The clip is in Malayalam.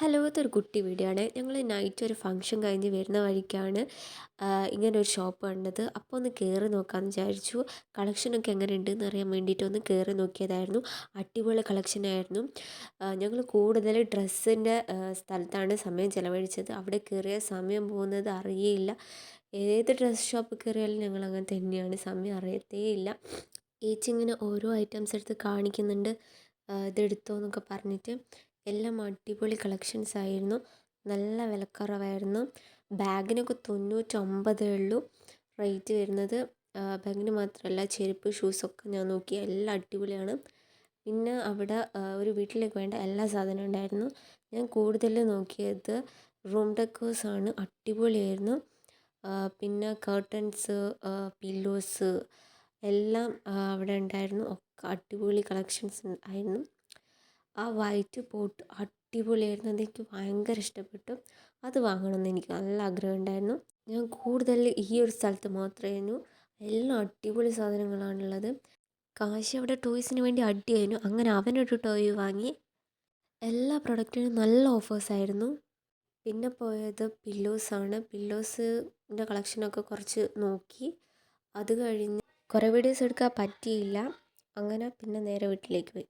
ഹലോ, ഇതൊരു കുട്ടി വീഡിയോ ആണ്. ഞങ്ങൾ നൈറ്റ് ഒരു ഫംഗ്ഷൻ കഴിഞ്ഞ് വരുന്ന വഴിക്കാണ് ഇങ്ങനെ ഒരു ഷോപ്പ് കണ്ടത്. അപ്പോൾ ഒന്ന് കയറി നോക്കാമെന്ന് വിചാരിച്ചു. കളക്ഷനൊക്കെ എങ്ങനെയുണ്ട് എന്ന് അറിയാൻ വേണ്ടിയിട്ട് ഒന്ന് കയറി നോക്കിയതായിരുന്നു. അടിപൊളി കളക്ഷനായിരുന്നു. ഞങ്ങൾ കൂടുതൽ ഡ്രസ്സിൻ്റെ സ്ഥലത്താണ് സമയം ചിലവഴിച്ചത്. അവിടെ കയറിയ സമയം പോകുന്നത് അറിയേയില്ല. ഏത് ഡ്രസ്സ് ഷോപ്പ് കയറിയാലും ഞങ്ങൾ അങ്ങനെ തന്നെയാണ്, സമയം അറിയത്തേയില്ല. ഏച്ചി ഇങ്ങനെ ഓരോ ഐറ്റംസ് എടുത്ത് കാണിക്കുന്നുണ്ട്, ഇതെടുത്തോ എന്നൊക്കെ പറഞ്ഞിട്ട്. എല്ലാം അടിപൊളി കളക്ഷൻസ് ആയിരുന്നു. നല്ല വിലക്കുറവായിരുന്നു. ബാഗിനൊക്കെ 99 ഉള്ളൂ റേറ്റ് വരുന്നത്. ബാഗിന് മാത്രമല്ല, ചെരുപ്പ് ഷൂസൊക്കെ ഞാൻ നോക്കി, എല്ലാം അടിപൊളിയാണ്. പിന്നെ അവിടെ ഒരു വീട്ടിലേക്ക് വേണ്ട എല്ലാ സാധനവും ഉണ്ടായിരുന്നു. ഞാൻ കൂടുതൽ നോക്കിയത് റൂം ഡെക്കേഴ്സാണ്, അടിപൊളിയായിരുന്നു. പിന്നെ കർട്ടൻസ്, പില്ലോസ് എല്ലാം അവിടെ ഉണ്ടായിരുന്നു. ഒക്കെ അടിപൊളി കളക്ഷൻസ് ആയിരുന്നു. ആ വൈറ്റ് പോട്ട് അടിപൊളിയായിരുന്നു, അതെനിക്ക് ഭയങ്കര ഇഷ്ടപ്പെട്ടു. അത് വാങ്ങണമെന്ന് എനിക്ക് നല്ല ആഗ്രഹം ഉണ്ടായിരുന്നു. ഞാൻ കൂടുതൽ ഈ ഒരു സ്ഥലത്ത് മാത്രമായിരുന്നു. എല്ലാം അടിപൊളി സാധനങ്ങളാണുള്ളത്. കാശി അവിടെ ടോയ്സിന് വേണ്ടി അടിയായിരുന്നു. അങ്ങനെ അവനൊരു ടോയ് വാങ്ങി. എല്ലാ പ്രൊഡക്റ്റിനും നല്ല ഓഫേഴ്സായിരുന്നു. പിന്നെ പോയത് പില്ലോസാണ്. പില്ലോസിൻ്റെ കളക്ഷനൊക്കെ കുറച്ച് നോക്കി. അത് കഴിഞ്ഞ് കുറേ വീഡിയോസ് എടുക്കാൻ പറ്റിയില്ല. അങ്ങനെ പിന്നെ നേരെ വീട്ടിലേക്ക് പോയി.